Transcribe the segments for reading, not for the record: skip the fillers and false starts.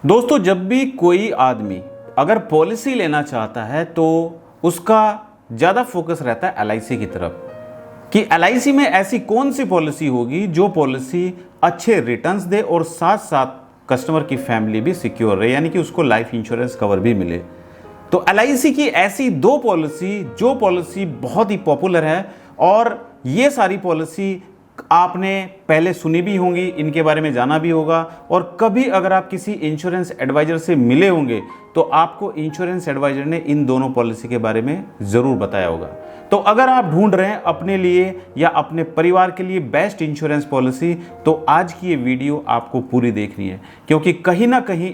दोस्तों, जब भी कोई आदमी अगर पॉलिसी लेना चाहता है तो उसका ज़्यादा फोकस रहता है एलआईसी की तरफ कि एलआईसी में ऐसी कौन सी पॉलिसी होगी जो पॉलिसी अच्छे रिटर्न्स दे और साथ साथ कस्टमर की फैमिली भी सिक्योर रहे, यानी कि उसको लाइफ इंश्योरेंस कवर भी मिले। तो एलआईसी की ऐसी दो पॉलिसी जो पॉलिसी बहुत ही पॉपुलर है और ये सारी पॉलिसी आपने पहले सुनी भी होंगी, इनके बारे में जाना भी होगा और कभी अगर आप किसी इंश्योरेंस एडवाइजर से मिले होंगे तो आपको इंश्योरेंस एडवाइजर ने इन दोनों पॉलिसी के बारे में ज़रूर बताया होगा। तो अगर आप ढूंढ रहे हैं अपने लिए या अपने परिवार के लिए बेस्ट इंश्योरेंस पॉलिसी, तो आज की ये वीडियो आपको पूरी देखनी है, क्योंकि कहीं ना कहीं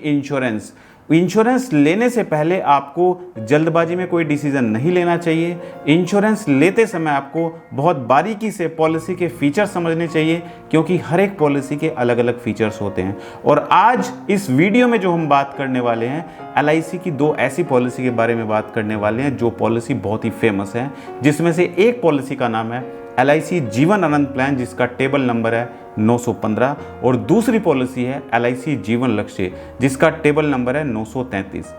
इंश्योरेंस लेने से पहले आपको जल्दबाजी में कोई डिसीजन नहीं लेना चाहिए। इंश्योरेंस लेते समय आपको बहुत बारीकी से पॉलिसी के फीचर्स समझने चाहिए, क्योंकि हर एक पॉलिसी के अलग अलग फीचर्स होते हैं। और आज इस वीडियो में जो हम बात करने वाले हैं, एलआईसी की दो ऐसी पॉलिसी के बारे में बात करने वाले हैं जो पॉलिसी बहुत ही फेमस है, जिसमें से एक पॉलिसी का नाम है एलआईसी जीवन आनंद प्लान, जिसका टेबल नंबर है 915, और दूसरी पॉलिसी है एलआईसी जीवन लक्ष्य, जिसका टेबल नंबर है 933।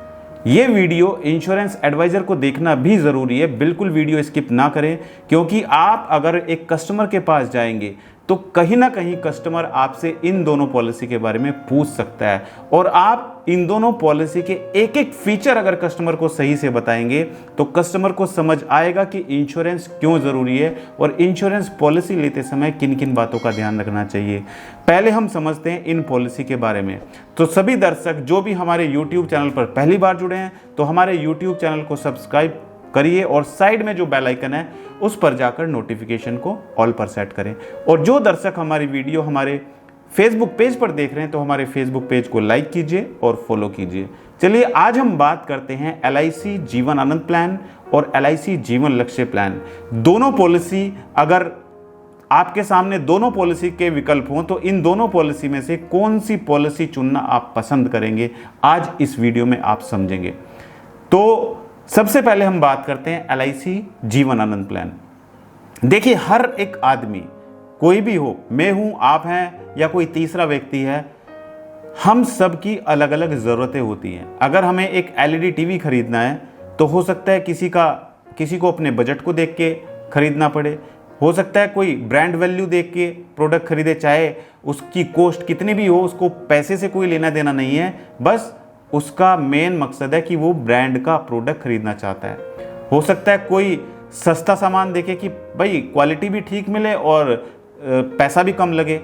ये वीडियो इंश्योरेंस एडवाइजर को देखना भी ज़रूरी है, बिल्कुल वीडियो स्किप ना करें, क्योंकि आप अगर एक कस्टमर के पास जाएंगे तो कहीं ना कहीं कस्टमर आपसे इन दोनों पॉलिसी के बारे में पूछ सकता है, और आप इन दोनों पॉलिसी के एक एक फीचर अगर कस्टमर को सही से बताएंगे तो कस्टमर को समझ आएगा कि इंश्योरेंस क्यों ज़रूरी है और इंश्योरेंस पॉलिसी लेते समय किन किन बातों का ध्यान रखना चाहिए। पहले हम समझते हैं इन पॉलिसी के बारे में। तो सभी दर्शक जो भी हमारे यूट्यूब चैनल पर पहली बार जुड़े हैं तो हमारे यूट्यूब चैनल को सब्सक्राइब करिए और साइड में जो बेल आइकन है उस पर जाकर नोटिफिकेशन को ऑल पर सेट करें। और जो दर्शक हमारी वीडियो हमारे फेसबुक पेज पर देख रहे हैं तो हमारे फेसबुक पेज को लाइक कीजिए और फॉलो कीजिए। चलिए आज हम बात करते हैं एलआईसी जीवन आनंद प्लान और एलआईसी जीवन लक्ष्य प्लान। दोनों पॉलिसी, अगर आपके सामने दोनों पॉलिसी के विकल्प हों तो इन दोनों पॉलिसी में से कौन सी पॉलिसी चुनना आप पसंद करेंगे, आज इस वीडियो में आप समझेंगे। तो सबसे पहले हम बात करते हैं एलआईसी जीवन आनंद प्लान। देखिए, हर एक आदमी, कोई भी हो, मैं हूं, आप हैं या कोई तीसरा व्यक्ति है, हम सब की अलग अलग ज़रूरतें होती हैं। अगर हमें एक एलईडी टीवी खरीदना है तो हो सकता है किसी को अपने बजट को देख के खरीदना पड़े, हो सकता है कोई ब्रांड वैल्यू देख के प्रोडक्ट खरीदे, चाहे उसकी कॉस्ट कितनी भी हो, उसको पैसे से कोई लेना देना नहीं है, बस उसका मेन मकसद है कि वो ब्रांड का प्रोडक्ट खरीदना चाहता है। हो सकता है कोई सस्ता सामान देखे कि भाई क्वालिटी भी ठीक मिले और पैसा भी कम लगे।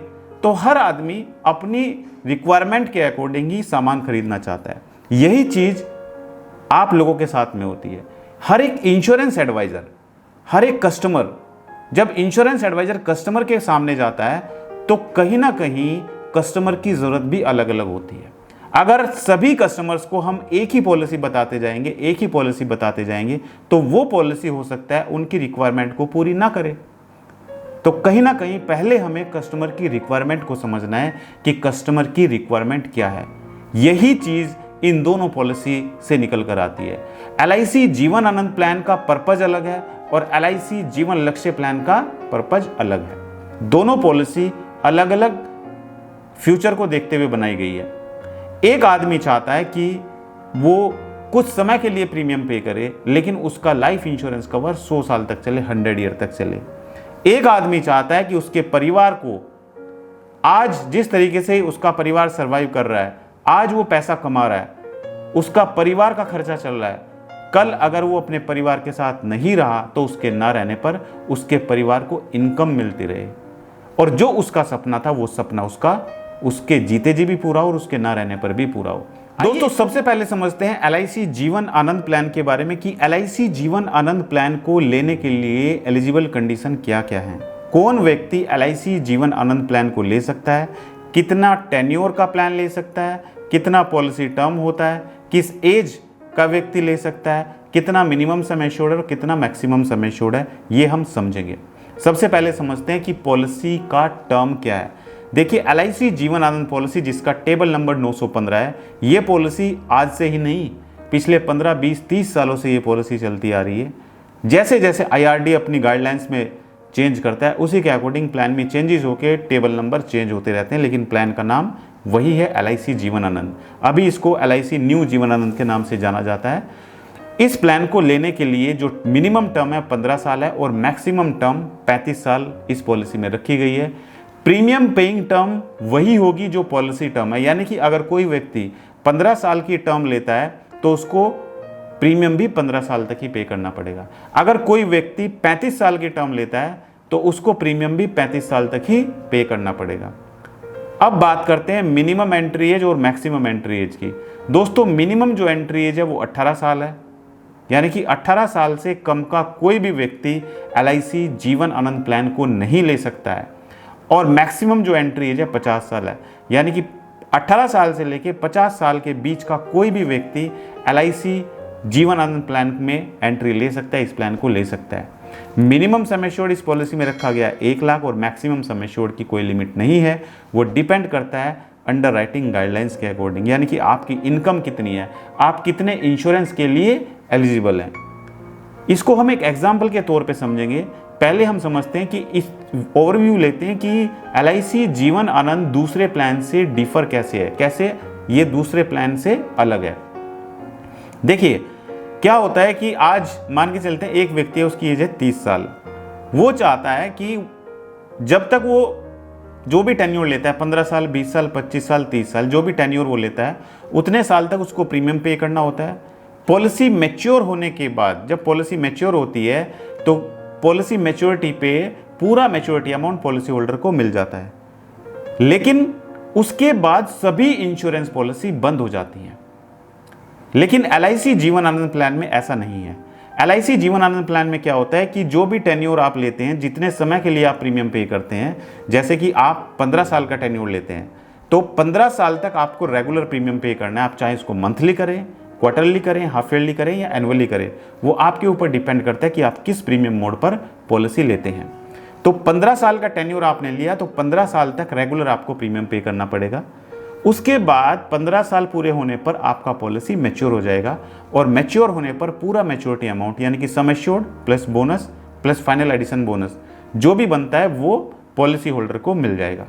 तो हर आदमी अपनी रिक्वायरमेंट के अकॉर्डिंग ही सामान खरीदना चाहता है। यही चीज़ आप लोगों के साथ में होती है। हर एक इंश्योरेंस एडवाइज़र, हर एक कस्टमर, जब इंश्योरेंस एडवाइज़र कस्टमर के सामने जाता है तो कहीं ना कहीं कस्टमर की ज़रूरत भी अलग अलग होती है। अगर सभी कस्टमर्स को हम एक ही पॉलिसी बताते जाएंगे तो वो पॉलिसी हो सकता है उनकी रिक्वायरमेंट को पूरी ना करे। तो कहीं ना कहीं पहले हमें कस्टमर की रिक्वायरमेंट को समझना है कि कस्टमर की रिक्वायरमेंट क्या है। यही चीज़ इन दोनों पॉलिसी से निकल कर आती है। एलआईसी जीवन आनंद प्लान का पर्पज अलग है और एलआईसी जीवन लक्ष्य प्लान का पर्पज अलग है। दोनों पॉलिसी अलग अलग फ्यूचर को देखते हुए बनाई गई है। एक आदमी चाहता है कि वो कुछ समय के लिए प्रीमियम पे करे, लेकिन उसका लाइफ इंश्योरेंस कवर 100 साल तक चले, 100 ईयर तक चले। एक आदमी चाहता है कि उसके परिवार को आज जिस तरीके से उसका परिवार सरवाइव कर रहा है, आज वो पैसा कमा रहा है, उसका परिवार का खर्चा चल रहा है, कल अगर वो अपने परिवार के साथ नहीं रहा तो उसके ना रहने पर उसके परिवार को इनकम मिलती रहे और जो उसका सपना था वो सपना उसके जीते जी भी पूरा हो और उसके ना रहने पर भी पूरा हो। दोस्तों, सबसे पहले समझते हैं एलआईसी जीवन आनंद प्लान के बारे में कि एलआईसी जीवन आनंद प्लान को लेने के लिए एलिजिबल कंडीशन क्या क्या हैं। कौन व्यक्ति एलआईसी जीवन आनंद प्लान को ले सकता है, कितना टेन्योर का प्लान ले सकता है, कितना पॉलिसी टर्म होता है, किस एज का व्यक्ति ले सकता है, कितना मिनिमम सम एश्योर्ड है और कितना मैक्सिमम सम एश्योर्ड है, ये हम समझेंगे। सबसे पहले समझते हैं कि पॉलिसी का टर्म क्या है। देखिए, एलआईसी जीवन आनंद पॉलिसी, जिसका टेबल नंबर 915 है, ये पॉलिसी आज से ही नहीं, पिछले 15, 20, 30 सालों से ये पॉलिसी चलती आ रही है। जैसे जैसे आईआरडी अपनी गाइडलाइंस में चेंज करता है उसी के अकॉर्डिंग प्लान में चेंजेस होकर टेबल नंबर चेंज होते रहते हैं, लेकिन प्लान का नाम वही है LIC जीवन आनंद। अभी इसको LIC न्यू जीवन आनंद के नाम से जाना जाता है। इस प्लान को लेने के लिए जो मिनिमम टर्म है 15 साल है और मैक्सिमम टर्म 35 साल इस पॉलिसी में रखी गई है। प्रीमियम पेइंग टर्म वही होगी जो पॉलिसी टर्म है, यानी कि अगर कोई व्यक्ति 15 साल की टर्म लेता है तो उसको प्रीमियम भी 15 साल तक ही पे करना पड़ेगा। अगर कोई व्यक्ति 35 साल की टर्म लेता है तो उसको प्रीमियम भी 35 साल तक ही पे करना पड़ेगा। अब बात करते हैं मिनिमम एंट्री एज और मैक्सिमम एंट्री एज की। दोस्तों, मिनिमम जो एंट्री एज है वो 18 साल है, यानी कि 18 साल से कम का कोई भी व्यक्ति LIC जीवन आनंद प्लान को नहीं ले सकता है। और मैक्सिमम जो एंट्री एज है 50 साल है, यानी कि 18 साल से लेके 50 साल के बीच का कोई भी व्यक्ति LIC जीवन आनंद प्लान में एंट्री ले सकता है, इस प्लान को ले सकता है। मिनिमम सम एश्योर्ड इस पॉलिसी में रखा गया 1 लाख और मैक्सिमम सम एश्योर्ड की कोई लिमिट नहीं है। वो डिपेंड करता है अंडर राइटिंग गाइडलाइंस के अकॉर्डिंग, यानी कि आपकी इनकम कितनी है, आप कितने इंश्योरेंस के लिए एलिजिबल हैं। इसको हम एक एग्जाम्पल के तौर पे समझेंगे। पहले हम समझते हैं कि इस ओवरव्यू लेते हैं कि LIC जीवन आनंद दूसरे प्लान से डिफर कैसे है, कैसे ये दूसरे प्लान से अलग है। देखिए क्या होता है कि आज मान के चलते हैं एक व्यक्ति है, उसकी एज है 30 साल। वो चाहता है कि जब तक वो जो भी टेन्योर लेता है 15 साल 20 साल 25 साल 30 साल जो भी टेन्योर वो लेता है उतने साल तक उसको प्रीमियम पे करना होता है। पॉलिसी मैच्योर होने के बाद, जब पॉलिसी मैच्योर होती है तो पॉलिसी मैच्योरिटी पे पूरा मैच्योरिटी अमाउंट पॉलिसी होल्डर को मिल जाता है, लेकिन उसके बाद सभी इंश्योरेंस पॉलिसी बंद हो जाती हैं। लेकिन LIC जीवन आनंद प्लान में ऐसा नहीं है। LIC जीवन आनंद प्लान में क्या होता है कि जो भी टेन्योर आप लेते हैं, जितने समय के लिए आप प्रीमियम पे करते हैं, जैसे कि आप 15 साल का टेन्योर लेते हैं तो 15 साल तक आपको रेगुलर प्रीमियम पे करना है। आप चाहे इसको मंथली करें, क्वार्टरली करें, हाफ ईयरली करें या एनुअली करें, वो आपके ऊपर डिपेंड करता है कि आप किस प्रीमियम मोड पर पॉलिसी लेते हैं। तो 15 साल का टेन्योर आपने लिया तो 15 साल तक रेगुलर आपको प्रीमियम पे करना पड़ेगा। उसके बाद 15 साल पूरे होने पर आपका पॉलिसी मैच्योर हो जाएगा और मैच्योर होने पर पूरा मैच्योरिटी अमाउंट यानी कि sum assured plus bonus plus final addition bonus जो भी बनता है वो पॉलिसी होल्डर को मिल जाएगा।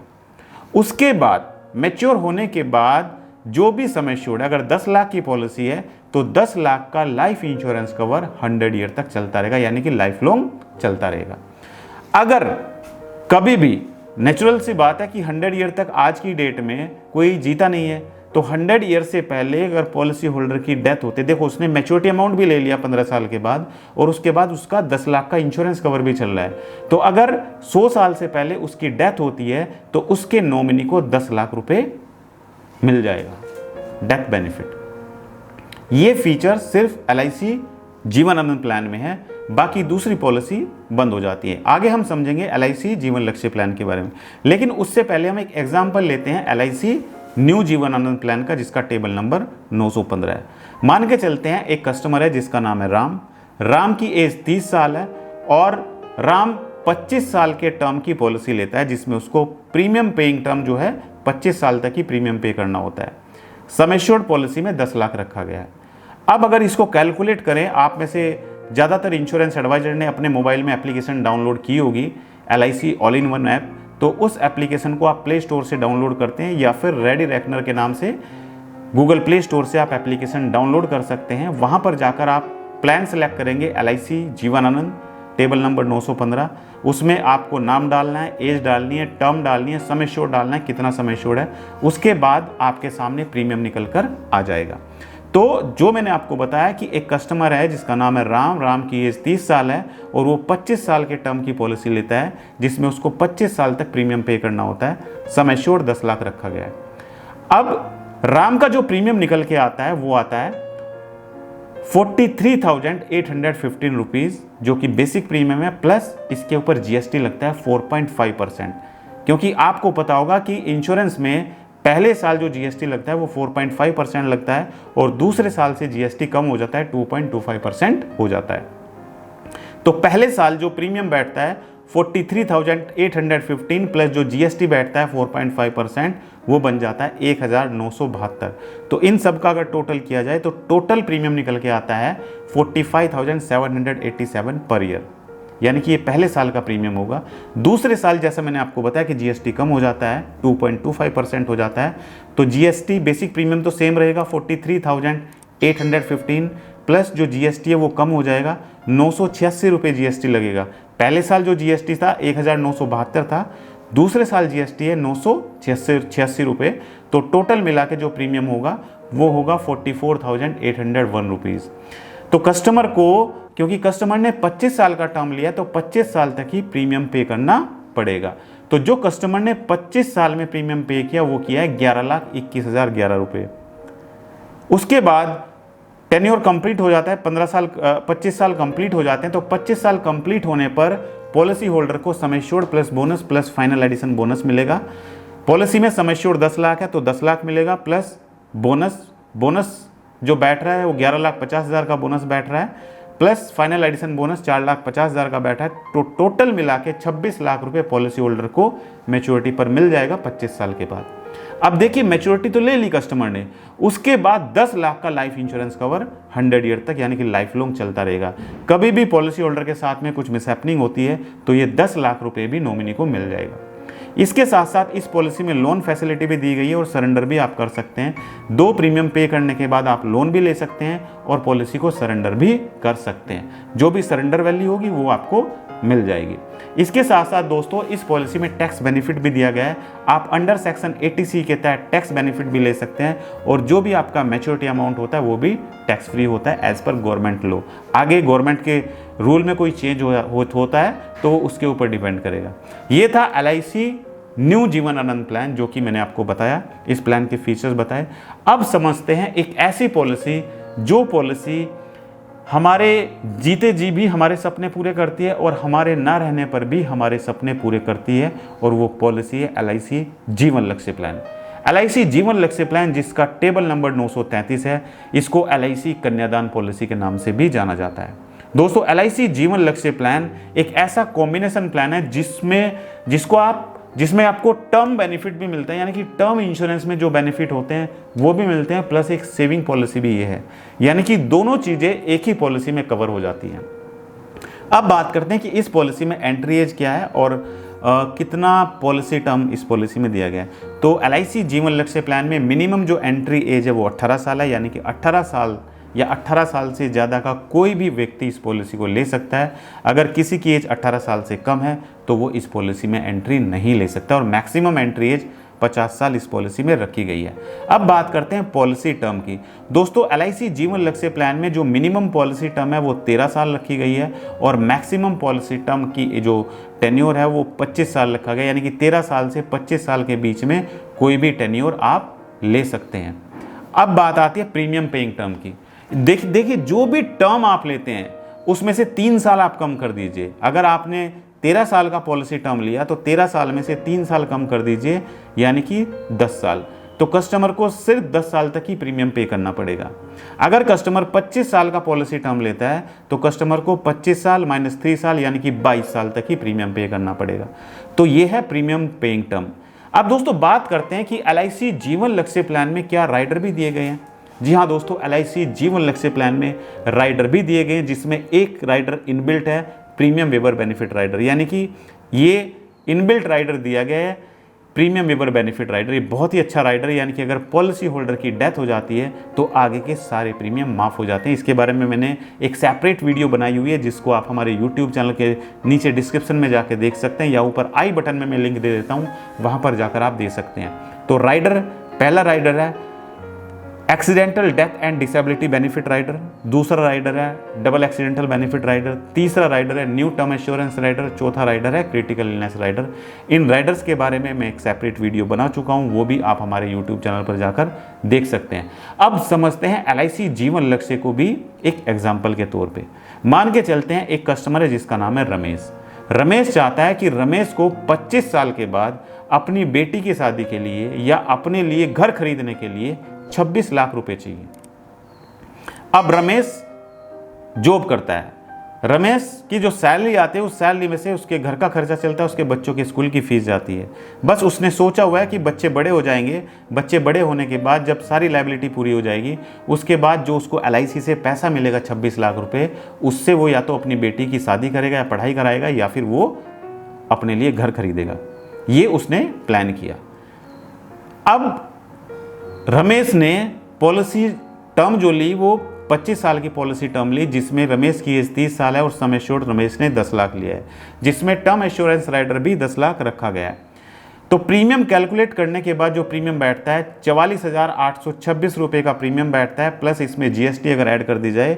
उसके बाद मैच्योर होने के बाद जो भी सम एश्योर्ड, अगर 10 लाख की पॉलिसी है तो 10 लाख का लाइफ इंश्योरेंस कवर 100 ईयर तक चलता रहेगा, यानी कि लाइफ लॉन्ग चलता रहेगा। अगर कभी भी नेचुरल सी बात है कि 100 ईयर तक आज की डेट में कोई जीता नहीं है, तो 100 ईयर से पहले अगर पॉलिसी होल्डर की डेथ होती है, देखो उसने मैच्योरिटी अमाउंट भी ले लिया 15 साल के बाद और उसके बाद उसका 10 लाख का इंश्योरेंस कवर भी चल रहा है, तो अगर 100 साल से पहले उसकी डेथ होती है तो उसके नॉमिनी को 10 लाख रुपए मिल जाएगा डेथ बेनिफिट। ये फीचर सिर्फ LIC जीवन आनंद प्लान में है, बाकी दूसरी पॉलिसी बंद हो जाती है। आगे हम समझेंगे LIC जीवन लक्ष्य प्लान के बारे में, लेकिन उससे पहले हम एक एग्जांपल लेते हैं LIC new Jeevan Anand plan का, जिसका टेबल नंबर 915 है। मान के चलते हैं एक कस्टमर है जिसका नाम है राम। राम की एज 30 साल है और राम 25 साल के टर्म की पॉलिसी लेता है, जिसमें उसको प्रीमियम पेइंग टर्म जो है 25 साल तक ही प्रीमियम पे करना होता है। सम एश्योर्ड पॉलिसी में 10 लाख रखा गया है। अब अगर इसको कैलकुलेट करें, आप में से ज़्यादातर इंश्योरेंस एडवाइजर ने अपने मोबाइल में एप्लीकेशन डाउनलोड की होगी LIC all in one app, तो उस एप्लीकेशन को आप प्ले स्टोर से डाउनलोड करते हैं या फिर रेडी रेकनर के नाम से गूगल प्ले स्टोर से आप एप्लीकेशन डाउनलोड कर सकते हैं। वहाँ पर जाकर आप प्लान सेलेक्ट करेंगे LIC Jeevan Anand table number 915। उसमें आपको नाम डालना है, एज डालनी है, टर्म डालनी है, सम एश्योर्ड डालना है, कितना सम एश्योर्ड है। उसके बाद आपके सामने प्रीमियम निकल कर आ जाएगा। तो जो मैंने आपको बताया कि एक कस्टमर है जिसका नाम है राम, राम की एज 30 साल है और वो 25 साल के टर्म की पॉलिसी लेता है, जिसमें उसको 25 साल तक प्रीमियम पे करना होता है। सम एश्योर्ड 10 लाख रखा गया है। अब राम का जो प्रीमियम निकल के आता है वो आता है 43,815 रुपीज़, जो कि बेसिक प्रीमियम है, प्लस इसके ऊपर GST लगता है 4.5%। क्योंकि आपको पता होगा कि इंश्योरेंस में पहले साल जो GST लगता है वो 4.5% लगता है और दूसरे साल से GST कम हो जाता है, 2.25% हो जाता है। तो पहले साल जो प्रीमियम बैठता है 43,815 प्लस जो GST बैठता है 4.5%, वो बन जाता है 1,972। तो इन सब का अगर टोटल किया जाए तो टोटल प्रीमियम निकल के आता है 45,787 पर ईयर। यानी कि ये पहले साल का प्रीमियम होगा। दूसरे साल जैसा मैंने आपको बताया कि जीएसटी कम हो जाता है, 2.25% हो जाता है, तो जीएसटी बेसिक प्रीमियम तो सेम रहेगा 43,815 प्लस जो जीएसटी है वो कम हो जाएगा, 986 रुपये जीएसटी लगेगा। पहले साल जो जीएसटी था 1972 था, दूसरे साल जीएसटी है 986 रुपये, तो टोटल मिला के जो प्रीमियम होगा वो होगा 44,801 रुपीज़। तो कस्टमर को, क्योंकि कस्टमर ने 25 साल का टर्म लिया तो 25 साल तक ही प्रीमियम पे करना पड़ेगा। तो जो कस्टमर ने 25 साल में प्रीमियम पे किया वो किया है 11,21,011 रुपये। उसके बाद टेन्योर कंप्लीट हो जाता है, 25 साल कंप्लीट हो जाते हैं, तो 25 साल कंप्लीट होने पर पॉलिसी होल्डर को sum assured plus bonus plus final addition bonus मिलेगा। पॉलिसी में सम एश्योर्ड 10 लाख है तो 10 लाख मिलेगा, प्लस बोनस जो बैठ रहा है वो 11,50,000 का बोनस बैठ रहा है, प्लस फाइनल एडिशन बोनस 4,50,000 का बैठा है। तो टोटल मिला के 26 लाख रुपए पॉलिसी होल्डर को मैच्योरिटी पर मिल जाएगा 25 साल के बाद। अब देखिए मैच्योरिटी तो ले ली कस्टमर ने, उसके बाद 10 लाख का लाइफ इंश्योरेंस कवर 100 ईयर तक, यानी कि लाइफ लॉन्ग चलता रहेगा। कभी भी पॉलिसी होल्डर के साथ में कुछ मिसहैपनिंग होती है तो ये 10 लाख रुपए भी नॉमिनी को मिल जाएगा। इसके साथ साथ इस पॉलिसी में लोन फैसिलिटी भी दी गई है और सरेंडर भी आप कर सकते हैं। 2 प्रीमियम पे करने के बाद आप लोन भी ले सकते हैं और पॉलिसी को सरेंडर भी कर सकते हैं। जो भी सरेंडर वैल्यू होगी वो आपको मिल जाएगी। इसके साथ साथ दोस्तों इस पॉलिसी में टैक्स बेनिफिट भी दिया गया है। आप अंडर सेक्शन 80C के तहत टैक्स बेनिफिट भी ले सकते हैं और जो भी आपका मैच्योरिटी अमाउंट होता है वो भी टैक्स फ्री होता है एज पर गवर्नमेंट लॉ। आगे गवर्नमेंट के रूल में कोई चेंज होता है तो उसके ऊपर डिपेंड करेगा। ये था LIC new Jeevan Anand plan, जो कि मैंने आपको बताया, इस प्लान के फीचर्स बताए। अब समझते हैं एक ऐसी पॉलिसी जो पॉलिसी हमारे जीते जी भी हमारे सपने पूरे करती है और हमारे ना रहने पर भी हमारे सपने पूरे करती है, और वो पॉलिसी है LIC जीवन लक्ष्य प्लान। LIC जीवन लक्ष्य प्लान जिसका टेबल नंबर 933 है, इसको LIC कन्यादान पॉलिसी के नाम से भी जाना जाता है। दोस्तों LIC जीवन लक्ष्य प्लान एक ऐसा कॉम्बिनेशन प्लान है जिसमें आपको टर्म बेनिफिट भी मिलता है, यानी कि टर्म इंश्योरेंस में जो बेनिफिट होते हैं वो भी मिलते हैं, प्लस एक सेविंग पॉलिसी भी ये है, यानी कि दोनों चीज़ें एक ही पॉलिसी में कवर हो जाती हैं। अब बात करते हैं कि इस पॉलिसी में एंट्री एज क्या है और कितना पॉलिसी टर्म इस पॉलिसी में दिया गया है। तो LIC जीवन लक्ष्य प्लान में मिनिमम जो एंट्री एज है वो 18 साल है, यानी कि 18 साल या 18 साल से ज़्यादा का कोई भी व्यक्ति इस पॉलिसी को ले सकता है। अगर किसी की एज 18 साल से कम है तो वो इस पॉलिसी में एंट्री नहीं ले सकता, और मैक्सिमम एंट्री एज 50 साल इस पॉलिसी में रखी गई है। अब बात करते हैं पॉलिसी टर्म की। दोस्तों LIC जीवन लक्ष्य प्लान में जो मिनिमम पॉलिसी टर्म है वो 13 साल रखी गई है, और मैक्सिमम पॉलिसी टर्म की जो टेन्योर है वो 25 साल रखा गया, यानी कि 13 साल से 25 साल के बीच में कोई भी टेन्योर आप ले सकते हैं। अब बात आती है प्रीमियम पेइंग टर्म की। देखिए जो भी टर्म आप लेते हैं उसमें से 3 साल आप कम कर दीजिए। अगर आपने 13 साल का पॉलिसी टर्म लिया तो 13 साल में से 3 साल कम कर दीजिए, यानी कि 10 साल। तो कस्टमर को सिर्फ 10 साल तक ही प्रीमियम पे करना पड़ेगा। अगर कस्टमर 25 साल का पॉलिसी टर्म लेता है तो कस्टमर को 25 साल माइनस 3 साल यानी कि 22 साल तक ही प्रीमियम पे करना पड़ेगा। तो ये है प्रीमियम पेइंग टर्म। अब दोस्तों बात करते हैं कि LIC जीवन लक्ष्य प्लान में क्या राइडर भी दिए गए हैं। जी हाँ दोस्तों, LIC जीवन लक्ष्य प्लान में राइडर भी दिए गए हैं, जिसमें एक राइडर इनबिल्ट है, प्रीमियम वेवर बेनिफिट राइडर, यानी कि ये इनबिल्ट राइडर दिया गया है, प्रीमियम वेवर बेनिफिट राइडर। ये बहुत ही अच्छा राइडर है, यानी कि अगर पॉलिसी होल्डर की डेथ हो जाती है तो आगे के सारे प्रीमियम माफ़ हो जाते हैं। इसके बारे में मैंने एक सेपरेट वीडियो बनाई हुई है, जिसको आप हमारे यूट्यूब चैनल के नीचे डिस्क्रिप्शन में जाकर देख सकते हैं, या ऊपर आई बटन में मैं लिंक दे देता हूँ, वहाँ पर जाकर आप देख सकते हैं। तो राइडर, पहला राइडर है accidental death and disability benefit rider, दूसरा राइडर है डबल एक्सीडेंटल बेनिफिट राइडर, तीसरा राइडर है न्यू टर्म एश्योरेंस राइडर, चौथा राइडर है क्रिटिकल इलनेस राइडर। इन राइडर्स के बारे में मैं एक सेपरेट वीडियो बना चुका हूं, वो भी आप हमारे यूट्यूब चैनल पर जाकर देख सकते हैं। अब समझते हैं LIC जीवन लक्ष्य को भी एक एग्जाम्पल के तौर पर। मान के चलते हैं एक कस्टमर है जिसका नाम है रमेश। रमेश चाहता है कि रमेश को 25 साल के बाद अपनी बेटी की शादी के लिए या अपने लिए घर खरीदने के लिए 26 लाख रुपए चाहिए। अब रमेश जॉब करता है, रमेश की जो सैलरी आती है उस सैलरी में से उसके घर का खर्चा चलता है, उसके बच्चों की स्कूल की फीस जाती है। बस उसने सोचा हुआ है कि बच्चे बड़े हो जाएंगे, बच्चे बड़े होने के बाद जब सारी लायबिलिटी पूरी हो जाएगी उसके बाद जो उसको LIC से पैसा मिलेगा 26 लाख रुपए, उससे वो या तो अपनी बेटी की शादी करेगा या पढ़ाई कराएगा या फिर वो अपने लिए घर खरीदेगा। ये उसने प्लान किया। अब रमेश ने पॉलिसी टर्म जो ली वो 25 साल की पॉलिसी टर्म ली, जिसमें रमेश की एज 30 साल है और सम एश्योर्ड रमेश ने 10 लाख लिया है, जिसमें टर्म एश्योरेंस राइडर भी 10 लाख रखा गया है। तो प्रीमियम कैलकुलेट करने के बाद जो प्रीमियम बैठता है 44,826 रुपये का प्रीमियम बैठता है, प्लस इसमें GST अगर ऐड कर दी जाए,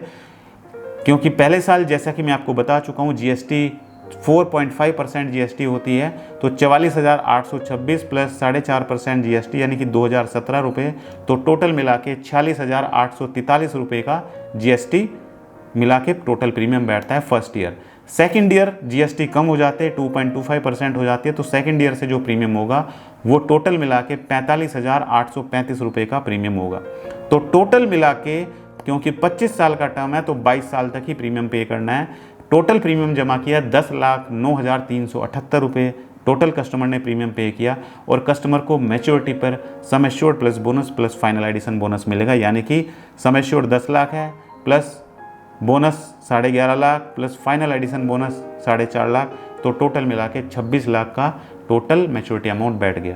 क्योंकि पहले साल जैसा कि मैं आपको बता चुका हूँ GST 4.5% GST होती है, तो 44,826 प्लस 4.5% GST यानी कि 2,017 रुपये, तो टोटल मिला के 46,843 रुपये का GST मिला के टोटल प्रीमियम बैठता है first year. Second year GST कम हो जाते हैं, 2.25% हो जाती है, तो सेकेंड ईयर से जो प्रीमियम होगा वो टोटल मिला के 45,835 रुपये का प्रीमियम होगा। तो टोटल मिला के, क्योंकि 25 साल का टर्म है तो 22 साल तक ही प्रीमियम पे करना है। टोटल प्रीमियम जमा किया 10,09,378 रुपये टोटल कस्टमर ने प्रीमियम पे किया, और कस्टमर को मैच्योरिटी पर sum assured plus bonus plus final addition bonus मिलेगा, यानी कि सम एश्योर्ड 10 लाख है plus bonus 11.5 lakh plus final addition bonus 4.5 lakh, तो टोटल मिला के 26 लाख का टोटल मैच्योरिटी अमाउंट बैठ गया।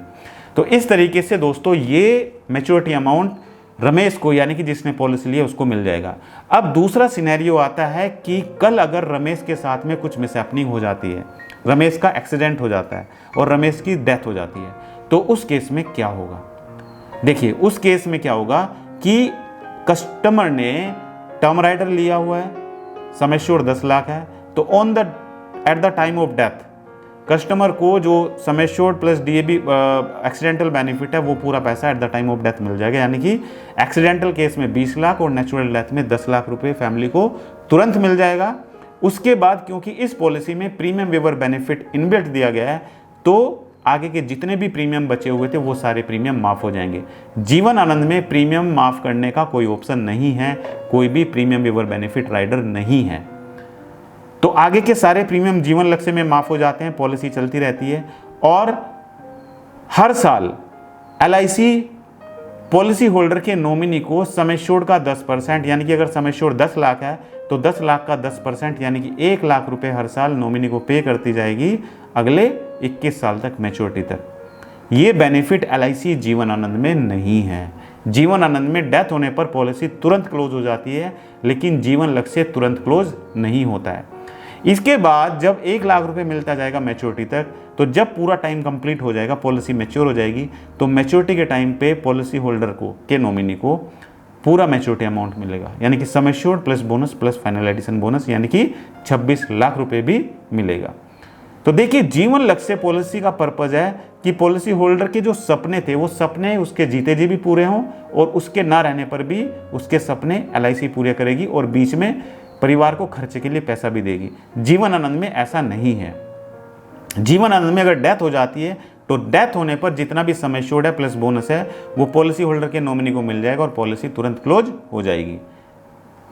तो इस तरीके से दोस्तों ये मैच्योरिटी अमाउंट रमेश को, यानी कि जिसने पॉलिसी ली है, उसको मिल जाएगा। अब दूसरा सिनेरियो आता है कि कल अगर रमेश के साथ में कुछ मिसहैपनिंग हो जाती है, रमेश का एक्सीडेंट हो जाता है और रमेश की डेथ हो जाती है, तो उस केस में क्या होगा? देखिए उस केस में क्या होगा कि कस्टमर ने टर्म राइडर लिया हुआ है, सम एश्योर्ड 10 लाख है, तो at the time of death customer को जो sum assured plus DAB accidental benefit है वो पूरा पैसा at the time of death मिल जाएगा, यानी कि एक्सीडेंटल केस में 20 लाख और नेचुरल डेथ में 10 लाख रुपए फैमिली को तुरंत मिल जाएगा। उसके बाद क्योंकि इस पॉलिसी में प्रीमियम वेवर बेनिफिट इनबिल्ट दिया गया है, तो आगे के जितने भी प्रीमियम बचे हुए थे वो सारे प्रीमियम माफ हो जाएंगे। जीवन आनंद में प्रीमियम माफ करने का कोई ऑप्शन नहीं है, कोई भी प्रीमियम वेवर बेनिफिट राइडर नहीं है। तो आगे के सारे प्रीमियम जीवन लक्ष्य में माफ हो जाते हैं, पॉलिसी चलती रहती है, और हर साल LIC पॉलिसी होल्डर के नॉमिनी को सम एश्योर्ड का 10%, यानी कि अगर सम एश्योर्ड 10 लाख है तो 10 लाख का 10% यानी कि 1 लाख रुपए हर साल नॉमिनी को पे करती जाएगी अगले 21 साल तक मैच्योरिटी तक। ये बेनिफिट LIC जीवन आनंद में नहीं है। जीवन आनंद में डेथ होने पर पॉलिसी तुरंत क्लोज हो जाती है, लेकिन जीवन लक्ष्य तुरंत क्लोज नहीं होता है। इसके बाद जब 1 लाख रुपए मिलता जाएगा मैच्योरिटी तक, तो जब पूरा टाइम कंप्लीट हो जाएगा, पॉलिसी मैच्योर हो जाएगी, तो मैच्योरिटी के टाइम पे पॉलिसी होल्डर को के नॉमिनी को पूरा मैच्योरिटी अमाउंट मिलेगा, यानी कि sum assured plus bonus plus final addition bonus, यानी कि 26 लाख रुपए भी मिलेगा। तो देखिए जीवन लक्ष्य पॉलिसी का पर्पज है कि पॉलिसी होल्डर के जो सपने थे वो सपने उसके जीते जी भी पूरे हों, और उसके ना रहने पर भी उसके सपने LIC पूरे करेगी और बीच में परिवार को खर्चे के लिए पैसा भी देगी। जीवन आनंद में ऐसा नहीं है। जीवन आनंद में अगर डेथ हो जाती है तो डेथ होने पर जितना भी सम एश्योर्ड है प्लस बोनस है वो पॉलिसी होल्डर के नॉमिनी को मिल जाएगा और पॉलिसी तुरंत क्लोज हो जाएगी।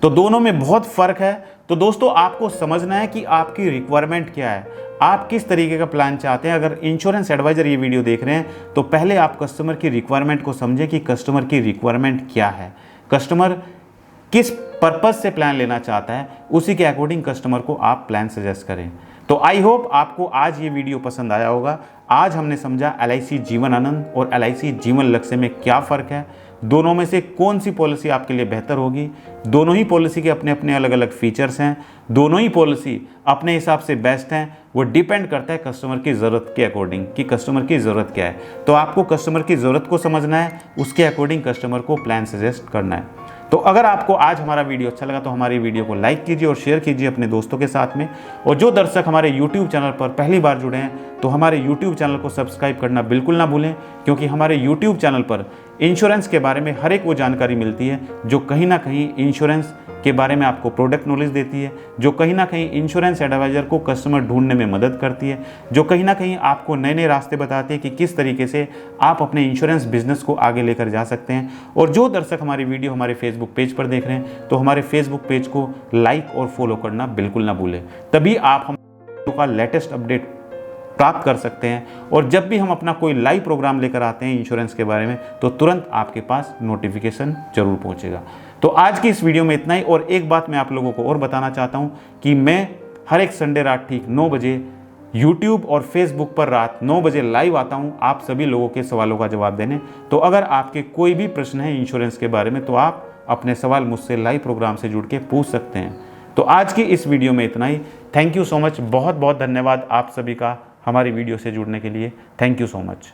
तो दोनों में बहुत फर्क है। तो दोस्तों आपको समझना है कि आपकी रिक्वायरमेंट क्या है, आप किस तरीके का प्लान चाहते हैं। अगर इंश्योरेंस एडवाइजर ये वीडियो देख रहे हैं तो पहले आप कस्टमर की रिक्वायरमेंट को समझें कि कस्टमर की रिक्वायरमेंट क्या है, कस्टमर किस पर्पस से प्लान लेना चाहता है, उसी के अकॉर्डिंग कस्टमर को आप प्लान सजेस्ट करें। तो आई होप आपको आज ये वीडियो पसंद आया होगा। आज हमने समझा LIC जीवन आनंद और LIC जीवन लक्ष्य में क्या फ़र्क है, दोनों में से कौन सी पॉलिसी आपके लिए बेहतर होगी। दोनों ही पॉलिसी के अपने अपने अलग अलग फीचर्स हैं, दोनों ही पॉलिसी अपने हिसाब से बेस्ट हैं। वो डिपेंड करता है कस्टमर की ज़रूरत के अकॉर्डिंग कि कस्टमर की ज़रूरत क्या है। तो आपको कस्टमर की ज़रूरत को समझना है, उसके अकॉर्डिंग कस्टमर को प्लान सजेस्ट करना है। तो अगर आपको आज हमारा वीडियो अच्छा लगा तो हमारी वीडियो को लाइक कीजिए और शेयर कीजिए अपने दोस्तों के साथ में। और जो दर्शक हमारे YouTube चैनल पर पहली बार जुड़े हैं तो हमारे YouTube चैनल को सब्सक्राइब करना बिल्कुल ना भूलें, क्योंकि हमारे YouTube चैनल पर इंश्योरेंस के बारे में हर एक वो जानकारी मिलती है जो कहीं ना कहीं इंश्योरेंस के बारे में आपको प्रोडक्ट नॉलेज देती है, जो कहीं ना कहीं इंश्योरेंस एडवाइज़र को कस्टमर ढूंढने में मदद करती है, जो कहीं ना कहीं आपको नए नए रास्ते बताती है कि किस तरीके से आप अपने इंश्योरेंस बिजनेस को आगे लेकर जा सकते हैं। और जो दर्शक हमारी वीडियो हमारे फेसबुक पेज पर देख रहे हैं, तो हमारे फेसबुक पेज को लाइक और फॉलो करना बिल्कुल ना भूलें, तभी आप हम का लेटेस्ट अपडेट प्राप्त कर सकते हैं। और जब भी हम अपना कोई लाइव प्रोग्राम लेकर आते हैं इंश्योरेंस के बारे में, तो तुरंत आपके पास नोटिफिकेशन जरूर पहुंचेगा। तो आज की इस वीडियो में इतना ही। और एक बात मैं आप लोगों को और बताना चाहता हूं कि मैं हर एक संडे रात ठीक 9 बजे YouTube और Facebook पर रात 9 बजे लाइव आता हूं आप सभी लोगों के सवालों का जवाब देने। तो अगर आपके कोई भी प्रश्न है इंश्योरेंस के बारे में, तो आप अपने सवाल मुझसे लाइव प्रोग्राम से जुड़ के पूछ सकते हैं। तो आज की इस वीडियो में इतना ही। Thank you so much. बहुत बहुत धन्यवाद आप सभी का हमारी वीडियो से जुड़ने के लिए। Thank you so much.